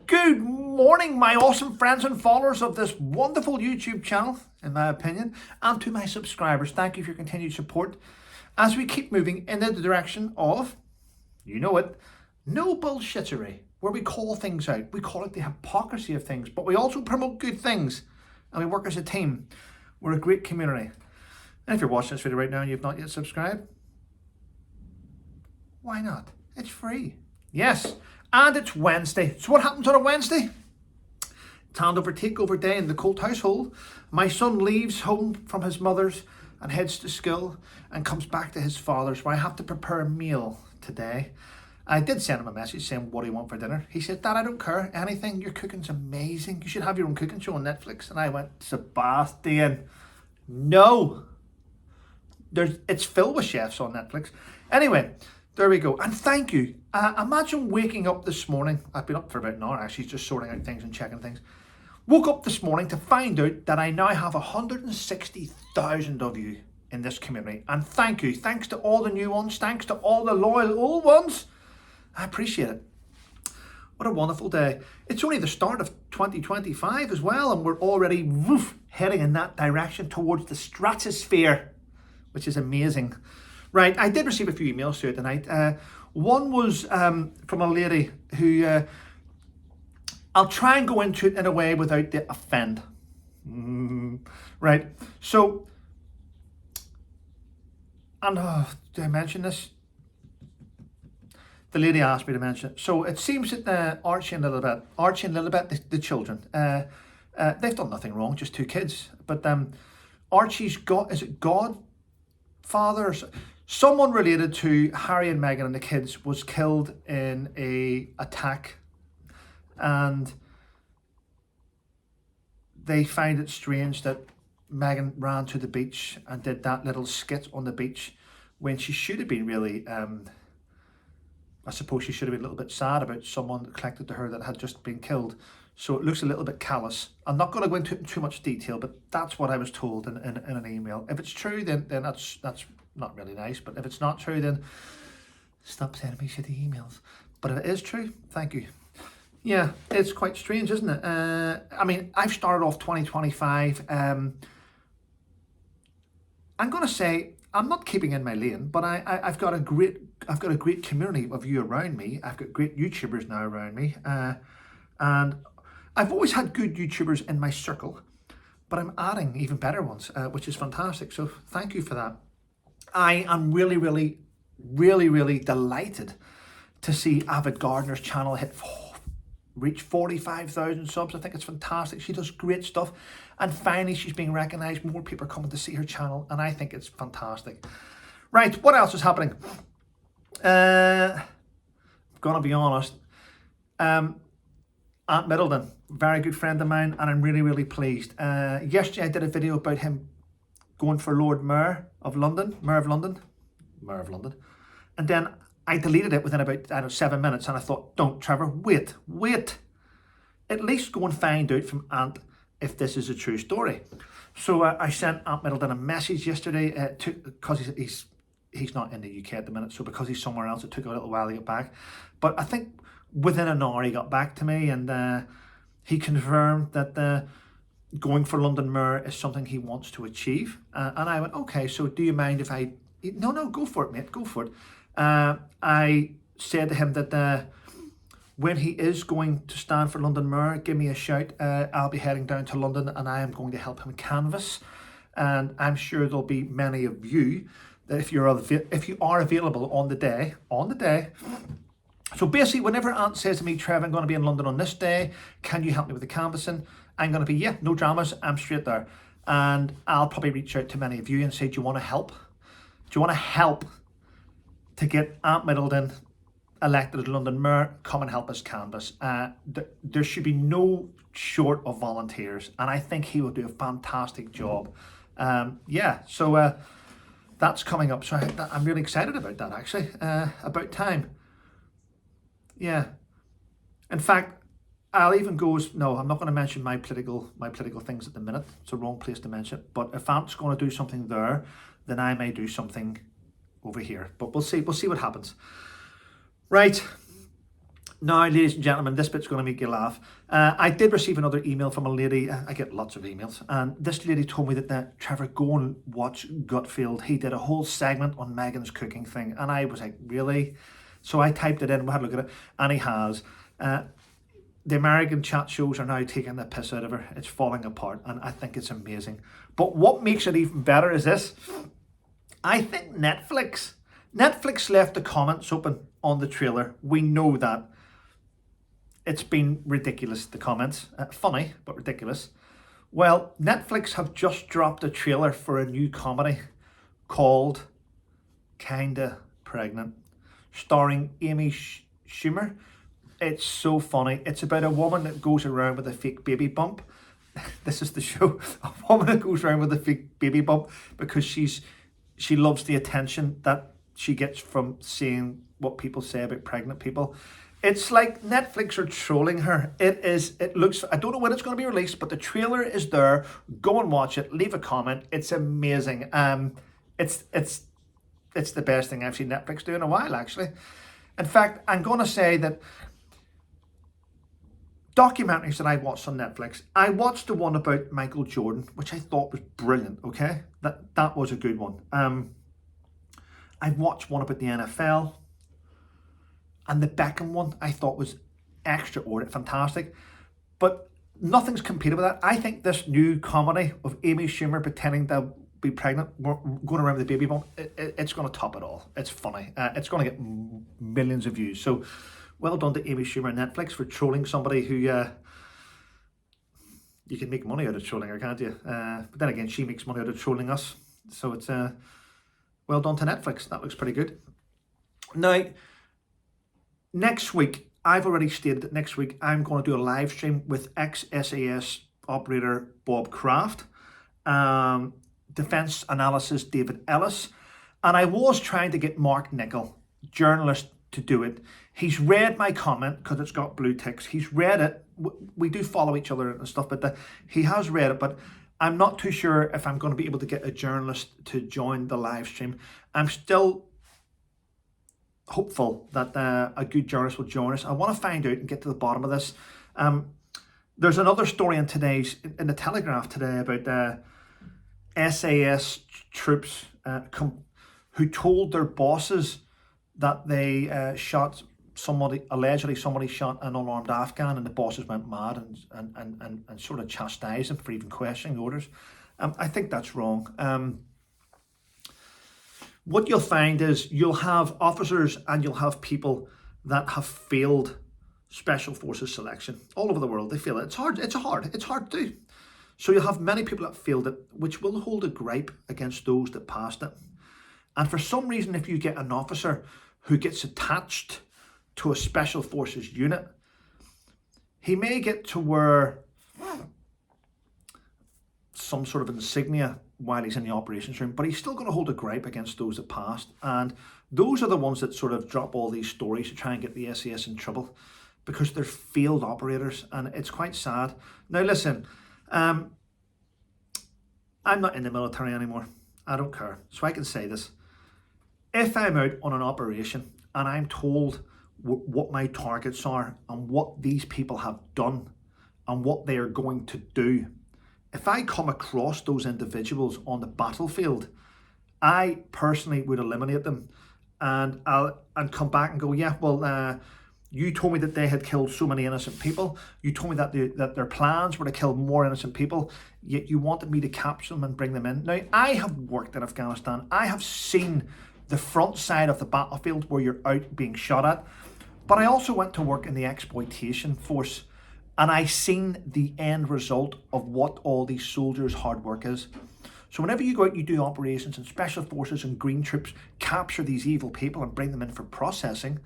Good morning, my awesome friends and followers of this wonderful YouTube channel, in my opinion, and to my subscribers. Thank you for your continued support as we keep moving in the direction of, you know it, no bullshittery, where we call things out. We call it the hypocrisy of things, but we also promote good things, and we work as a team. We're a great community. And if you're watching this video right now and you've not yet subscribed, why not? It's free. Yes. And it's Wednesday. So what happens on a Wednesday? It's handover takeover day in the Colt household. My son leaves home from his mother's and heads to school and comes back to his father's, where I have to prepare a meal today. I did send him a message saying, what do you want for dinner? He said, Dad, I don't care. Anything. Your cooking's amazing. You should have your own cooking show on Netflix. And I went, Sebastian, no. It's filled with chefs on Netflix. Anyway, there we go. And thank you. Imagine waking up this morning. I've been up for about an hour actually, just sorting out things and checking things. Woke up this morning to find out that I now have 160,000 of you in this community. And thank you. Thanks to all the new ones. Thanks to all the loyal old ones. I appreciate it. What a wonderful day. It's only the start of 2025 as well, and we're already heading in that direction towards the stratosphere, which is amazing. Right, I did receive a few emails through it tonight. One was from a lady who, I'll try and go into it in a way without the offend. Right, so, and did I mention this? The lady asked me to mention it. So it seems that Archie and Lilibet, the children, they've done nothing wrong, just two kids. But Archie's godfather, someone related to Harry and Meghan and the kids was killed in a attack, and they find it strange that Meghan ran to the beach and did that little skit on the beach when she should have been really, I suppose she should have been a little bit sad about someone connected to her that had just been killed. So it looks a little bit callous. I'm not going to go into too much detail, but that's what I was told in an email. If it's true, then that's not really nice. But if it's not true, then stop sending me shitty emails. But if it is true, thank you. Yeah, it's quite strange, isn't it? I mean, I've started off 2025. I'm going to say I'm not keeping in my lane, but I've got a great community of you around me. I've got great YouTubers now around me, and I've always had good YouTubers in my circle, but I'm adding even better ones, which is fantastic. So thank you for that. I am really delighted to see Avid Gardener's channel reach 45,000 subs. I think it's fantastic. She does great stuff, and finally she's being recognized. More people are coming to see her channel, and I think it's fantastic. Right, what else is happening? I'm gonna be honest. Aunt Middleton, very good friend of mine, and I'm really pleased. Yesterday I did a video about him going for Lord Mayor of London, and then I deleted it within about 7 minutes, and I thought, don't, Trevor, wait, at least go and find out from Aunt if this is a true story. So I sent Aunt Middleton a message yesterday, because he's not in the UK at the minute, so because he's somewhere else, it took a little while to get back. But I think within an hour he got back to me, and he confirmed that going for London Mayor is something he wants to achieve. And I went, okay, so do you mind if I... No, go for it, mate, go for it. I said to him that when he is going to stand for London Mayor, give me a shout. I'll be heading down to London, and I am going to help him canvass. And I'm sure there'll be many of you that if you are available on the day. So basically, whenever Aunt says to me, Trev, I'm going to be in London on this day, can you help me with the canvassing? I'm going to be, yeah, no dramas, I'm straight there. And I'll probably reach out to many of you and say, do you want to help? Do you want to help to get Aunt Middleton elected as London Mayor? Come and help us canvass. There should be no short of volunteers, and I think he will do a fantastic job. Yeah, so that's coming up. So I'm really excited about that, actually. About time. Yeah. In fact, I'll even go as, no, I'm not going to mention my political things at the minute. It's the wrong place to mention it. But if Aunt's going to do something there, then I may do something over here. But we'll see what happens. Right. Now, ladies and gentlemen, this bit's going to make you laugh. I did receive another email from a lady. I get lots of emails. And this lady told me that, Trevor, go and watch Gutfeld. He did a whole segment on Megan's cooking thing. And I was like, really? So I typed it in, we had a look at it. And he has. The American chat shows are now taking the piss out of her. It's falling apart. And I think it's amazing. But what makes it even better is this. I think Netflix left the comments open on the trailer. We know that. It's been ridiculous, the comments. Funny, but ridiculous. Well, Netflix have just dropped a trailer for a new comedy called Kinda Pregnant, starring Amy Schumer. It's so funny. It's about a woman that goes around with a fake baby bump. This is the show. A woman that goes around with a fake baby bump because she loves the attention that she gets from seeing what people say about pregnant people. It's like Netflix are trolling her. It looks, I don't know when it's going to be released, but the trailer is there. Go and watch it. Leave a comment. It's amazing. It's the best thing I've seen Netflix do in a while, actually. In fact, I'm going to say that documentaries that I watched on Netflix, I watched the one about Michael Jordan, which I thought was brilliant, okay? That was a good one. I've watched one about the NFL. And the Beckham one I thought was extraordinary, fantastic. But nothing's competed with that. I think this new comedy of Amy Schumer pretending to be pregnant, going around with the baby bump, it's going to top it all. It's funny. It's going to get millions of views. So well done to Amy Schumer and Netflix for trolling somebody who you can make money out of trolling her, can't you? But then again, she makes money out of trolling us. So it's well done to Netflix. That looks pretty good. Now, next week, I've already stated that next week I'm going to do a live stream with ex-SAS operator Bob Kraft, defence analysis David Ellis, and I was trying to get Mark Nichol, journalist, to do it. He's read my comment because it's got blue ticks. He's read it. We do follow each other and stuff, but he has read it, but I'm not too sure if I'm going to be able to get a journalist to join the live stream. I'm still hopeful that a good journalist will join us. I want to find out and get to the bottom of this. There's another story in the Telegraph today about SAS troops who told their bosses that they shot somebody, allegedly somebody shot an unarmed Afghan, and the bosses went mad and sort of chastised them for even questioning orders. I think that's wrong. What you'll find is you'll have officers and you'll have people that have failed special forces selection all over the world. They fail it. It's hard to do. So you'll have many people that failed it, which will hold a gripe against those that passed it. And for some reason, if you get an officer who gets attached to a special forces unit, he may get to wear some sort of insignia while he's in the operations room, but he's still going to hold a gripe against those that passed. And those are the ones that sort of drop all these stories to try and get the SAS in trouble because they're failed operators, and it's quite sad. Now listen, I'm not in the military anymore. I don't care. So I can say this. If I'm out on an operation and I'm told what my targets are and what these people have done and what they are going to do, if I come across those individuals on the battlefield, I personally would eliminate them, and I'll come back and go, yeah, well, you told me that they had killed so many innocent people. You told me that their plans were to kill more innocent people, yet you wanted me to capture them and bring them in. Now, I have worked in Afghanistan. I have seen the front side of the battlefield where you're out being shot at, but I also went to work in the exploitation force, and I seen the end result of what all these soldiers' hard work is. So whenever you go out and you do operations and special forces and green troops capture these evil people and bring them in for processing,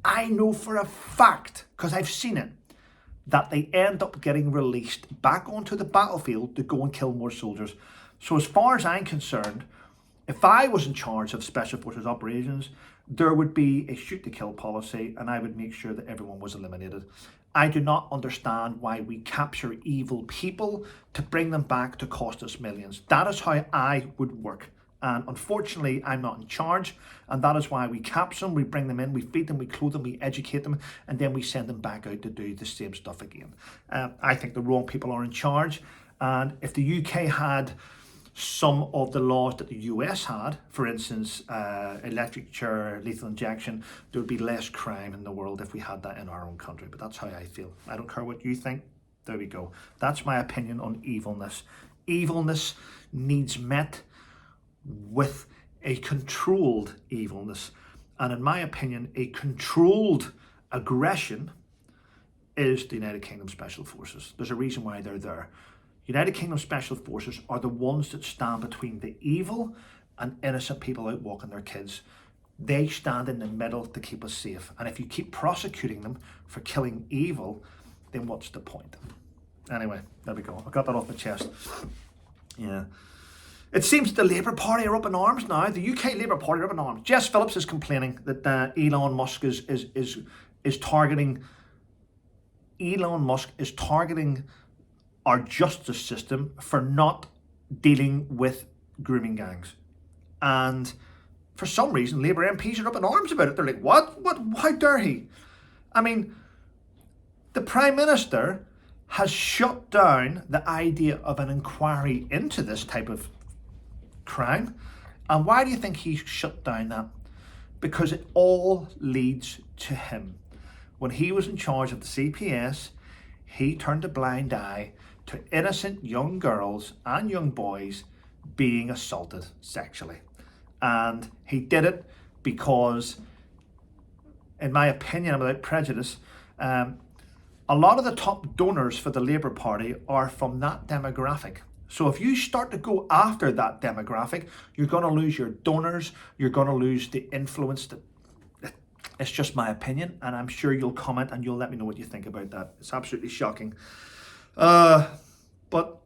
I know for a fact, because I've seen it, that they end up getting released back onto the battlefield to go and kill more soldiers. So as far as I'm concerned, if I was in charge of special forces operations, there would be a shoot to kill policy, and I would make sure that everyone was eliminated. I do not understand why we capture evil people to bring them back to cost us millions. That is how I would work. And unfortunately, I'm not in charge, and that is why we capture them, we bring them in, we feed them, we clothe them, we educate them, and then we send them back out to do the same stuff again. I think the wrong people are in charge, and if the UK had some of the laws that the US had, for instance, electric chair, lethal injection, there would be less crime in the world if we had that in our own country. But that's how I feel. I don't care what you think. There we go. That's my opinion on evilness. Evilness needs met with a controlled evilness. And in my opinion, a controlled aggression is the United Kingdom Special Forces. There's a reason why they're there. United Kingdom Special Forces are the ones that stand between the evil and innocent people out walking their kids. They stand in the middle to keep us safe. And if you keep prosecuting them for killing evil, then what's the point? Anyway, there we go. I got that off my chest. Yeah. It seems the Labour Party are up in arms now. The UK Labour Party are up in arms. Jess Phillips is complaining that Elon Musk is targeting our justice system for not dealing with grooming gangs. And for some reason, Labour MPs are up in arms about it. They're like, what? How dare he? I mean, the Prime Minister has shut down the idea of an inquiry into this type of crime. And why do you think he shut down that? Because it all leads to him. When he was in charge of the CPS, he turned a blind eye to innocent young girls and young boys being assaulted sexually. And he did it because, in my opinion, and without prejudice, a lot of the top donors for the Labour Party are from that demographic. So if you start to go after that demographic, you're going to lose your donors, you're going to lose the influence. It's just my opinion, and I'm sure you'll comment and you'll let me know what you think about that. It's absolutely shocking. But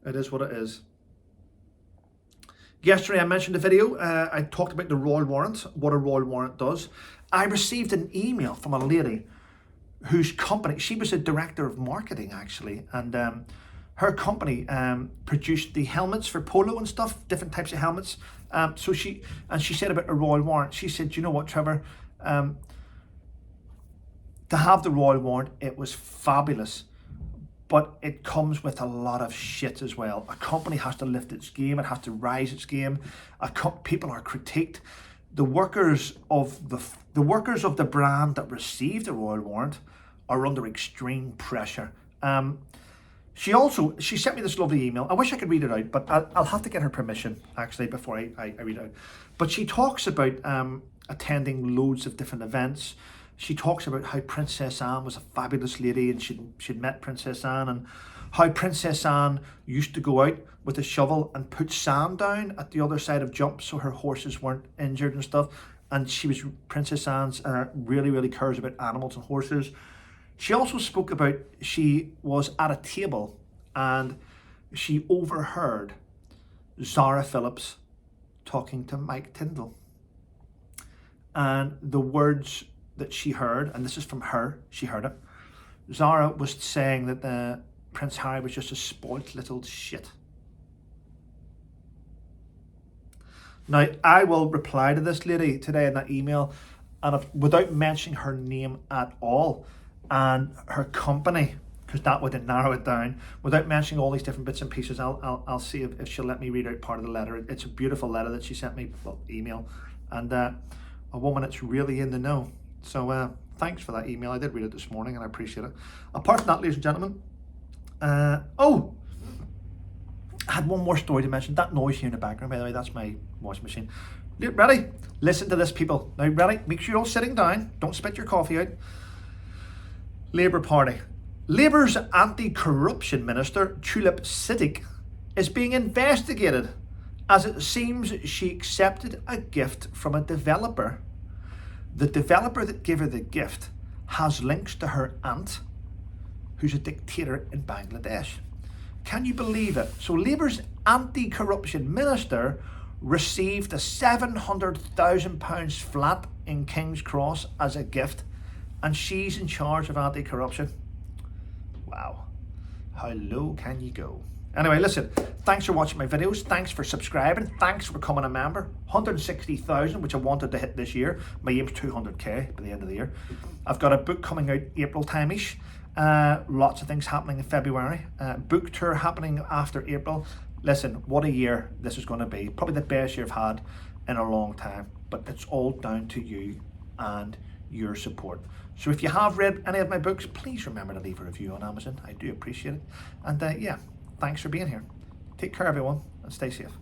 it is what it is. Yesterday I mentioned a video, I talked about the royal warrant, what a royal warrant does. I received an email from a lady whose company, she was a director of marketing actually, and her company produced the helmets for polo and stuff, different types of helmets. So she said about a royal warrant, she said, you know what, Trevor, to have the royal warrant, it was fabulous, but it comes with a lot of shit as well. A company has to lift its game, it has to rise its game. People are critiqued. The workers of the brand that received the royal warrant are under extreme pressure. She sent me this lovely email. I wish I could read it out, but I'll have to get her permission actually before I read it out. But she talks about attending loads of different events. She talks about how Princess Anne was a fabulous lady and she'd met Princess Anne, and how Princess Anne used to go out with a shovel and put sand down at the other side of jumps so her horses weren't injured and stuff. And Princess Anne's really, really cares about animals and horses. She also spoke about, she was at a table and she overheard Zara Phillips talking to Mike Tyndall. And the words that she heard, and this is from her, she heard it, Zara was saying that Prince Harry was just a spoilt little shit. Now, I will reply to this lady today in that email, and without mentioning her name at all, and her company, because that would narrow it down, without mentioning all these different bits and pieces. I'll see if she'll let me read out part of the letter. It's a beautiful letter that she sent me, well, email, and a woman that's really in the know. So thanks for that email. I did read it this morning and I appreciate it. Apart from that, ladies and gentlemen, I had one more story to mention. That noise here in the background, by the way, that's my washing machine. Ready? Listen to this, people. Now, ready? Make sure you're all sitting down. Don't spit your coffee out. Labour Party. Labour's anti-corruption minister, Tulip Siddiq, is being investigated as it seems she accepted a gift from a developer. The developer that gave her the gift has links to her aunt, who's a dictator in Bangladesh. Can you believe it? So Labour's anti-corruption minister received a £700,000 flat in King's Cross as a gift, and she's in charge of anti-corruption. Wow, how low can you go? Anyway, listen, thanks for watching my videos. Thanks for subscribing. Thanks for becoming a member. 160,000, which I wanted to hit this year. My aim's 200k by the end of the year. I've got a book coming out April time-ish. Lots of things happening in February. Book tour happening after April. Listen, what a year this is going to be. Probably the best year I've had in a long time. But it's all down to you and your support. So if you have read any of my books, please remember to leave a review on Amazon. I do appreciate it. And yeah, thanks for being here. Take care, everyone, and stay safe.